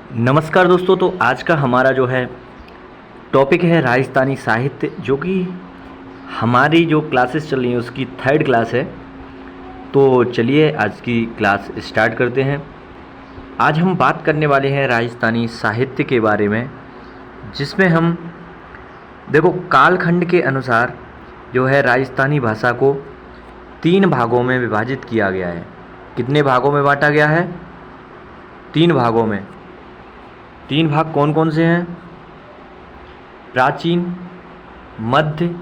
नमस्कार दोस्तों। तो आज का हमारा जो है टॉपिक है राजस्थानी साहित्य, जो कि हमारी जो क्लासेस चल रही हैं उसकी थर्ड क्लास है। तो चलिए आज की क्लास स्टार्ट करते हैं। आज हम बात करने वाले हैं राजस्थानी साहित्य के बारे में, जिसमें हम देखो कालखंड के अनुसार जो है राजस्थानी भाषा को 3 भागों में विभाजित किया गया है। कितने भागों में बांटा गया है? 3 भागों में। 3 भाग कौन कौन से हैं? प्राचीन, मध्य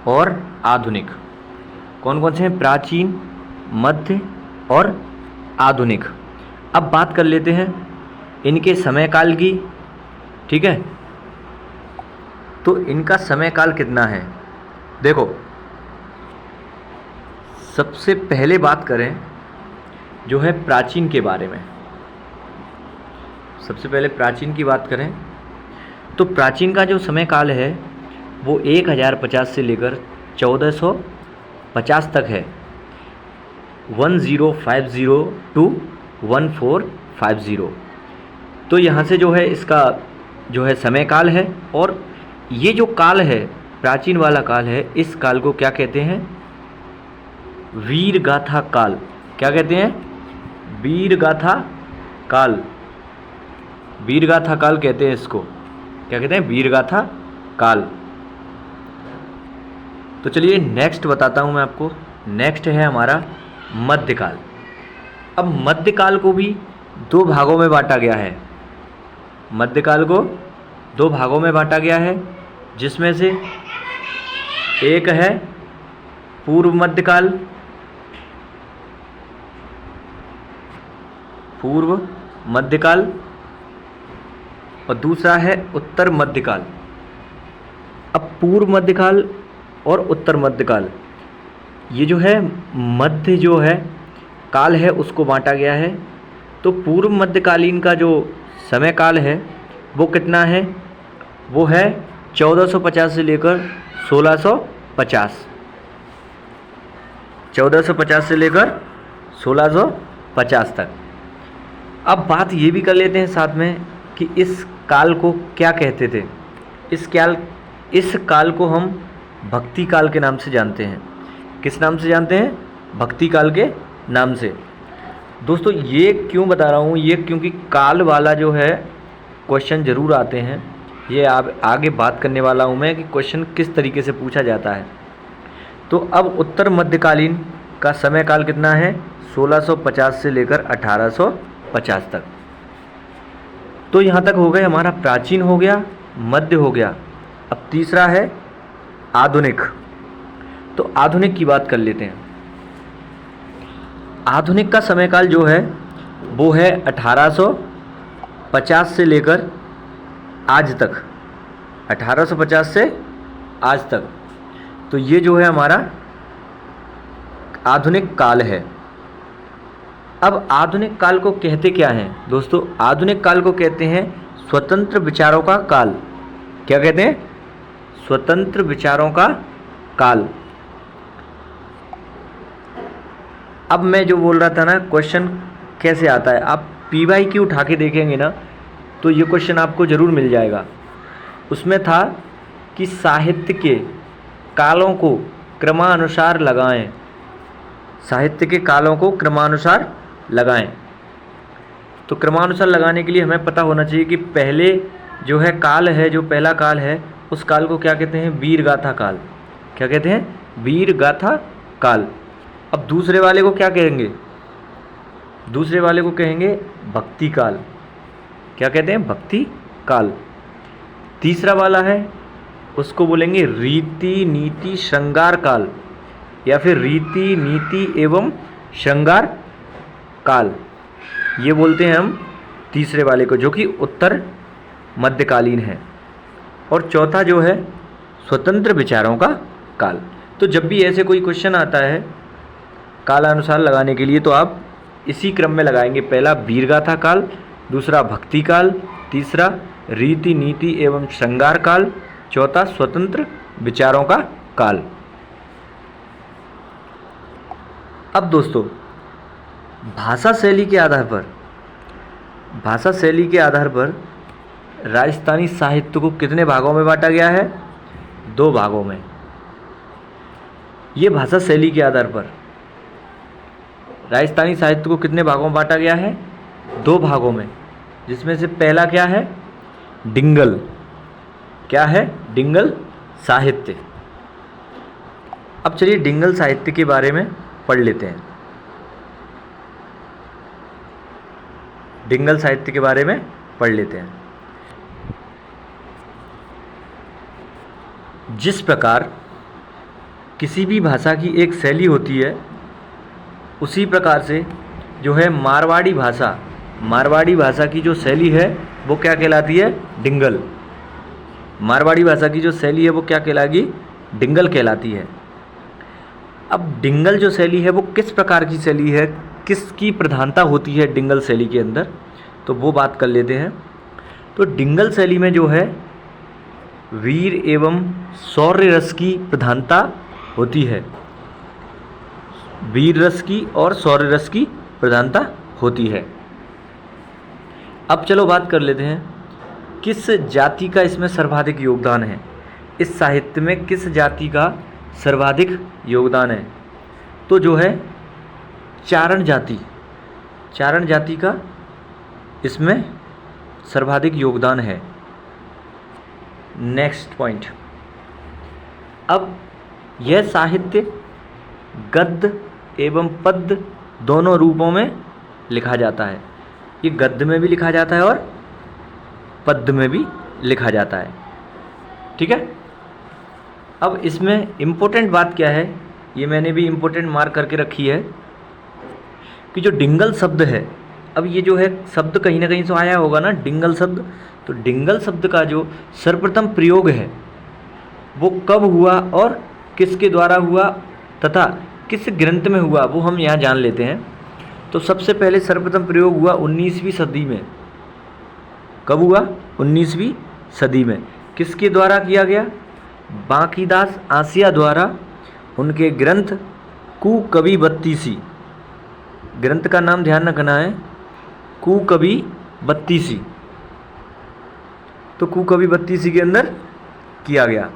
और आधुनिक। कौन कौन से हैं? प्राचीन, मध्य और आधुनिक। अब बात कर लेते हैं इनके समयकाल की। ठीक है, तो इनका समयकाल कितना है? देखो, सबसे पहले बात करें जो है प्राचीन के बारे में। सबसे पहले प्राचीन की बात करें तो प्राचीन का जो समय काल है वो 1050 से लेकर 1450 तक है। 1050 टू 1450। तो यहाँ से जो है इसका जो है समय काल है। और ये जो काल है, प्राचीन वाला काल है, इस काल को क्या कहते हैं? वीर गाथा काल। क्या कहते हैं? वीर गाथा काल। वीर गाथा काल कहते हैं इसको। क्या कहते हैं? वीर गाथा काल। तो चलिए नेक्स्ट बताता हूँ मैं आपको। नेक्स्ट है हमारा मध्यकाल। अब मध्यकाल को भी 2 भागों में बांटा गया है। मध्यकाल को 2 भागों में बांटा गया है, जिसमें से एक है पूर्व मध्यकाल। पूर्व मध्यकाल। और दूसरा है उत्तर मध्यकाल। अब पूर्व मध्यकाल और उत्तर मध्यकाल, ये जो है मध्य जो है काल है उसको बांटा गया है। तो पूर्व मध्यकालीन का जो समय काल है वो कितना है? वो है 1450 से लेकर 1650। 1450 से लेकर 1650 तक। अब बात ये भी कर लेते हैं साथ में कि इस काल को क्या कहते थे। इस काल को हम भक्ति काल के नाम से जानते हैं। किस नाम से जानते हैं? भक्ति काल के नाम से। दोस्तों ये क्यों बता रहा हूँ? ये क्योंकि काल वाला जो है क्वेश्चन ज़रूर आते हैं। ये आप आगे बात करने वाला हूँ मैं कि क्वेश्चन किस तरीके से पूछा जाता है। तो अब उत्तर मध्यकालीन का समय काल कितना है? 1650 से लेकर 1850 तक। तो यहाँ तक हो गए हमारा प्राचीन हो गया, मध्य हो गया। अब तीसरा है आधुनिक। तो आधुनिक की बात कर लेते हैं। आधुनिक का समयकाल जो है वो है 1850 से लेकर आज तक। 1850 से आज तक। तो ये जो है हमारा आधुनिक काल है। अब आधुनिक काल को कहते क्या हैं दोस्तों? आधुनिक काल को कहते हैं स्वतंत्र विचारों का काल। क्या कहते हैं? स्वतंत्र विचारों का काल। अब मैं जो बोल रहा था ना, क्वेश्चन कैसे आता है, आप PYQ उठा के देखेंगे ना तो ये क्वेश्चन आपको ज़रूर मिल जाएगा। उसमें था कि साहित्य के कालों को क्रमानुसार लगाएं। साहित्य के कालों को क्रमानुसार लगाएं। तो क्रमानुसार लगाने के लिए हमें पता होना चाहिए कि पहले जो है काल है, जो पहला काल है, उस काल को क्या कहते हैं? वीर गाथा काल। क्या कहते हैं? वीर गाथा काल। अब दूसरे वाले को क्या कहेंगे? दूसरे वाले को कहेंगे भक्ति काल। क्या कहते हैं? भक्ति काल। तीसरा वाला है उसको बोलेंगे रीति नीति श्रृंगार काल, या फिर रीति नीति एवं श्रृंगार काल। ये बोलते हैं हम तीसरे वाले को, जो कि उत्तर मध्यकालीन है। और चौथा जो है स्वतंत्र विचारों का काल। तो जब भी ऐसे कोई क्वेश्चन आता है कालानुसार लगाने के लिए, तो आप इसी क्रम में लगाएंगे। पहला वीरगाथा काल, दूसरा भक्ति काल, तीसरा रीति नीति एवं श्रृंगार काल, चौथा स्वतंत्र विचारों का काल। अब दोस्तों भाषा शैली के आधार पर भाषा शैली के आधार पर राजस्थानी साहित्य को कितने भागों में बांटा गया है? 2 भागों में। ये भाषा शैली के आधार पर राजस्थानी साहित्य को कितने भागों में बांटा गया है? 2 भागों में, जिसमें से पहला क्या है? डिंगल। क्या है? डिंगल साहित्य। अब चलिए डिंगल साहित्य के बारे में पढ़ लेते हैं। डिंगल साहित्य के बारे में पढ़ लेते हैं। जिस प्रकार किसी भी भाषा की एक शैली होती है, उसी प्रकार से जो है मारवाड़ी भाषा की जो शैली है वो क्या कहलाती है? डिंगल। मारवाड़ी भाषा की जो शैली है वो क्या कहलाएगी? डिंगल कहलाती है। अब डिंगल जो शैली है वो किस प्रकार की शैली है, किसकी प्रधानता होती है डिंगल शैली के अंदर, तो वो बात कर लेते हैं। तो डिंगल शैली में जो है वीर एवं शौर्य रस की प्रधानता होती है। वीर रस की और शौर्य रस की प्रधानता होती है। अब चलो बात कर लेते हैं किस जाति का इसमें सर्वाधिक योगदान है। इस साहित्य में किस जाति का सर्वाधिक योगदान है? तो जो है चारण जाति का इसमें सर्वाधिक योगदान है। Next point. अब यह साहित्य गद्य एवं पद्य दोनों रूपों में लिखा जाता है। ये गद्य में भी लिखा जाता है और पद्य में भी लिखा जाता है। ठीक है। अब इसमें इम्पोर्टेंट बात क्या है, ये मैंने भी इम्पोर्टेंट मार्क करके रखी है कि जो डिंगल शब्द है, अब ये जो है शब्द कहीं ना कहीं से आया होगा ना, डिंगल शब्द। तो डिंगल शब्द का जो सर्वप्रथम प्रयोग है वो कब हुआ और किसके द्वारा हुआ तथा किस ग्रंथ में हुआ, वो हम यहाँ जान लेते हैं। तो सबसे पहले सर्वप्रथम प्रयोग हुआ 19वीं सदी में। कब हुआ? 19वीं सदी में। किसके द्वारा किया गया? बांकीदास आसिया द्वारा उनके ग्रंथ कुकवि बत्तीसी, ग्रंथ का नाम ध्यान रखना है, कुकवि बत्तीसी। तो कुकवि बत्तीसी के अंदर किया गया।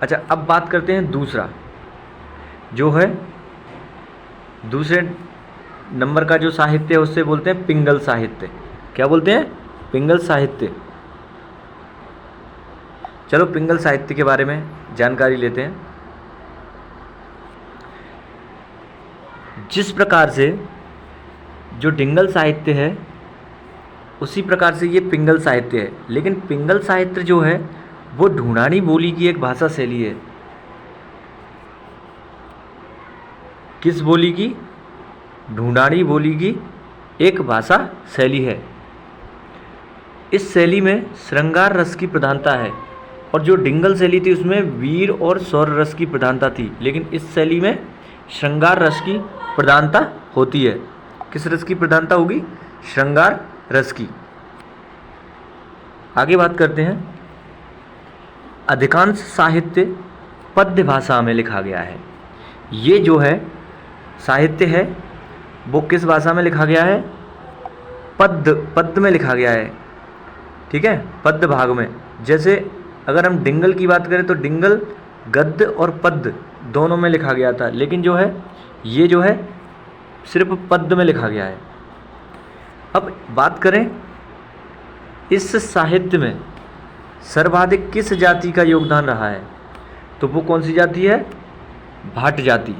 अच्छा, अब बात करते हैं दूसरा, जो है दूसरे नंबर का जो साहित्य है उससे बोलते हैं पिंगल साहित्य। क्या बोलते हैं? पिंगल साहित्य। चलो पिंगल साहित्य के बारे में जानकारी लेते हैं। जिस प्रकार से जो डिंगल साहित्य है उसी प्रकार से ये पिंगल साहित्य है। लेकिन पिंगल साहित्य जो है वो ढूंढानी बोली की एक भाषा शैली है। किस बोली की? ढूंढानी बोली की एक भाषा शैली है। इस शैली में श्रृंगार रस की प्रधानता है और जो डिंगल शैली थी उसमें वीर और शौर्य रस की प्रधानता थी। लेकिन इस शैली में श्रृंगार रस की प्रधानता होती है। किस रस की प्रधानता होगी? श्रृंगार रस की। आगे बात करते हैं। अधिकांश साहित्य पद्य भाषा में लिखा गया है। ये जो है साहित्य है वो किस भाषा में लिखा गया है? पद्य में लिखा गया है। ठीक है, पद्य भाग में। जैसे अगर हम डिंगल की बात करें तो डिंगल गद्य और पद्य दोनों में लिखा गया था, लेकिन जो है ये जो है सिर्फ पद्य में लिखा गया है। अब बात करें इस साहित्य में सर्वाधिक किस जाति का योगदान रहा है, तो वो कौन सी जाति है? भाट जाति।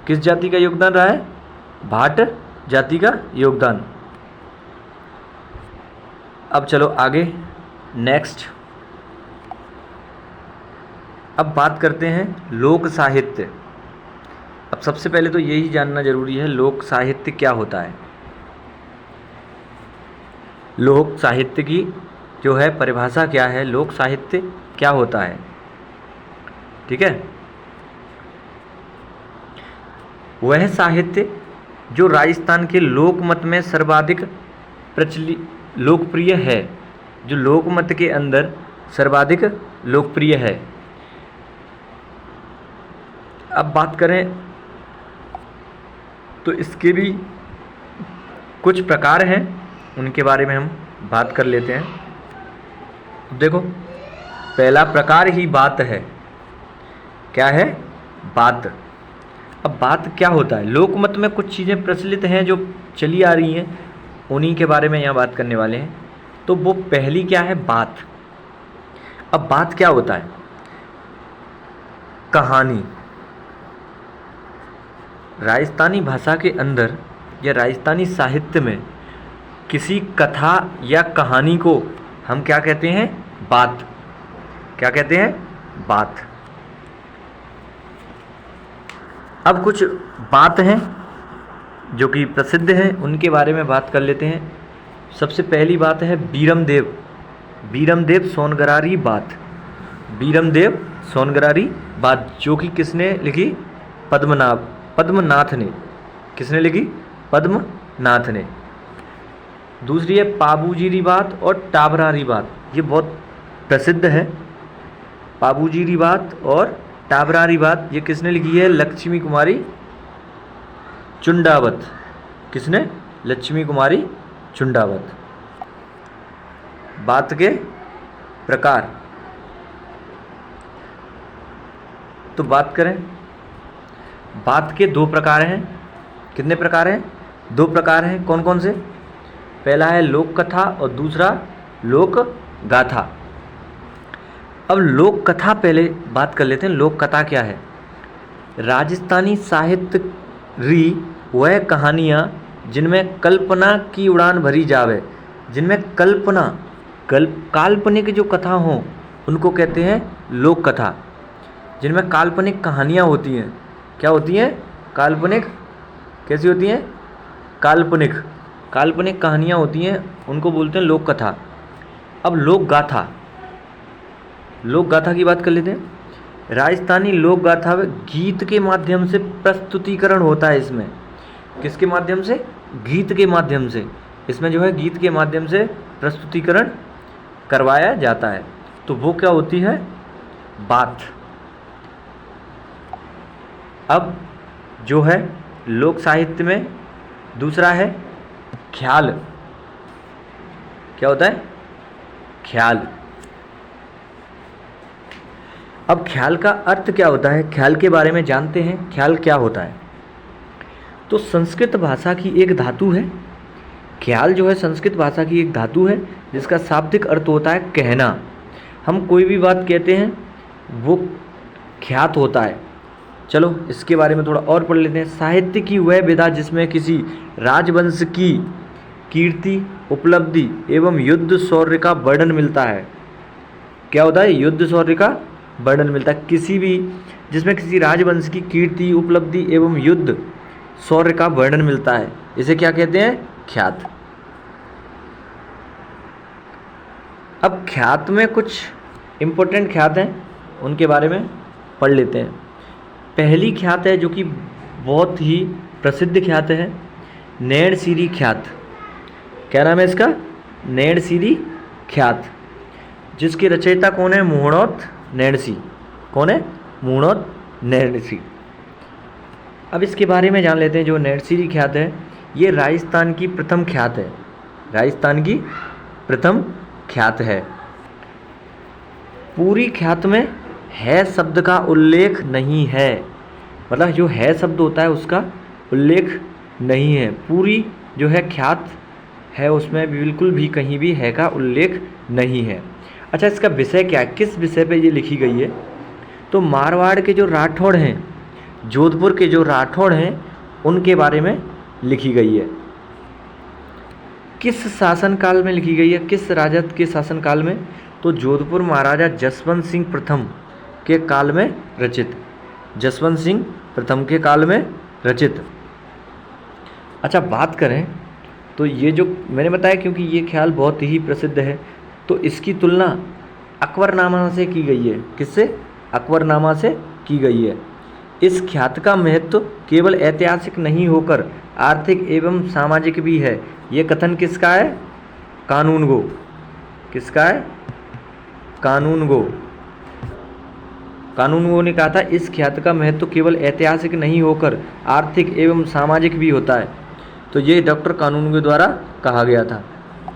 किस जाति का योगदान रहा है? भाट जाति का योगदान। अब चलो आगे नेक्स्ट। अब बात करते हैं लोक साहित्य। अब सबसे पहले तो यही जानना जरूरी है लोक साहित्य क्या होता है। लोक साहित्य की जो है परिभाषा क्या है, लोक साहित्य क्या होता है। ठीक है, वह साहित्य जो राजस्थान के लोकमत में सर्वाधिक लोकप्रिय है, जो लोकमत के अंदर सर्वाधिक लोकप्रिय है। अब बात करें तो इसके भी कुछ प्रकार हैं उनके बारे में हम बात कर लेते हैं। देखो, पहला प्रकार ही बात है। क्या है? बात। अब बात क्या होता है? लोकमत में कुछ चीज़ें प्रचलित हैं जो चली आ रही हैं, उन्हीं के बारे में यहाँ बात करने वाले हैं। तो वो पहली क्या है? बात। अब बात क्या होता है? कहानी। राजस्थानी भाषा के अंदर या राजस्थानी साहित्य में किसी कथा या कहानी को हम क्या कहते हैं? बात। क्या कहते हैं? बात। अब कुछ बात हैं जो कि प्रसिद्ध हैं, उनके बारे में बात कर लेते हैं। सबसे पहली बात है बीरमदेव सोनगरारी बात। बीरमदेव सोनगरारी बात, जो कि किसने लिखी? पद्मनाथ ने। किसने लिखी? पद्मनाथ ने। दूसरी है पाबूजीरी बात और टाबरारी बात। ये बहुत प्रसिद्ध है। पाबूजीरी बात और टाबरारी बात, ये किसने लिखी है? लक्ष्मी कुमारी चुंडावत। किसने? लक्ष्मी कुमारी चुंडावत। बात के प्रकार। तो बात करें, बात के दो प्रकार हैं। कितने प्रकार हैं? दो प्रकार हैं। कौन कौन से? पहला है लोक कथा और दूसरा लोक गाथा। अब लोक कथा पहले बात कर लेते हैं। लोक कथा क्या है? राजस्थानी साहित्य री वह कहानियाँ जिनमें कल्पना की उड़ान भरी जावे, जिनमें काल्पनिक जो कथा हों उनको कहते हैं लोक कथा। जिनमें काल्पनिक कहानियाँ होती हैं। क्या होती हैं? काल्पनिक। कैसी होती हैं? काल्पनिक कहानियाँ होती हैं, उनको बोलते हैं लोक कथा। अब लोक गाथा की बात कर लेते हैं। राजस्थानी लोक गाथा में गीत के माध्यम से प्रस्तुतिकरण होता है। इसमें किसके माध्यम से? गीत के माध्यम से। इसमें जो है गीत के माध्यम से प्रस्तुतिकरण करवाया जाता है। तो वो क्या होती है? बात। अब जो है लोक साहित्य में दूसरा है ख्याल। क्या होता है? ख्याल। अब ख्याल का अर्थ क्या होता है? ख्याल के बारे में जानते हैं। ख्याल क्या होता है? तो संस्कृत भाषा की एक धातु है। ख्याल जो है संस्कृत भाषा की एक धातु है जिसका शाब्दिक अर्थ होता है कहना। हम कोई भी बात कहते हैं वो ख्यात होता है। चलो इसके बारे में थोड़ा और पढ़ लेते हैं। साहित्य की वह विधा जिसमें किसी राजवंश की कीर्ति, उपलब्धि एवं युद्ध शौर्य का वर्णन मिलता है। क्या होता है? युद्ध शौर्य का वर्णन मिलता है। जिसमें किसी राजवंश की कीर्ति, उपलब्धि एवं युद्ध शौर्य का वर्णन मिलता है, इसे क्या कहते हैं? ख्यात। अब ख्यात में कुछ इम्पोर्टेंट ख्यात हैं, उनके बारे में पढ़ लेते हैं। पहली ख्यात है जो कि बहुत ही प्रसिद्ध ख्यात है, नैणसीरी ख्यात। क्या नाम है इसका? नैणसीरी ख्यात। जिसके रचयिता कौन है? मुहणोत नैणसी। कौन है? मुहणोत नैणसी। अब इसके बारे में जान लेते हैं। जो नैणसीरी ख्यात है ये राजस्थान की प्रथम ख्यात है। राजस्थान की प्रथम ख्यात है। पूरी ख्यात में है शब्द का उल्लेख नहीं है। मतलब जो है शब्द होता है उसका उल्लेख नहीं है। पूरी जो है ख्यात है उसमें बिल्कुल भी कहीं भी है का उल्लेख नहीं है। अच्छा, इसका विषय क्या है? किस विषय पे ये लिखी गई है? तो मारवाड़ के जो राठौड़ हैं, जोधपुर के जो राठौड़ हैं, उनके बारे में लिखी गई है। किस शासनकाल में लिखी गई है? किस राजत के शासनकाल में? तो जोधपुर महाराजा जसवंत सिंह प्रथम के काल में रचित। जसवंत सिंह प्रथम के काल में रचित। अच्छा, बात करें तो ये जो मैंने बताया, क्योंकि ये ख्याल बहुत ही प्रसिद्ध है, तो इसकी तुलना अकबरनामा से की गई है। किससे? अकबरनामा से की गई है। इस ख्यात का महत्व केवल ऐतिहासिक नहीं होकर आर्थिक एवं सामाजिक भी है। ये कथन किसका है? कानूनगो। किसका है? कानूनगो। कानूनगो ने कहा था इस ख्यात का महत्व केवल ऐतिहासिक नहीं होकर आर्थिक एवं सामाजिक भी होता है। तो ये डॉक्टर कानूनगो द्वारा कहा गया था।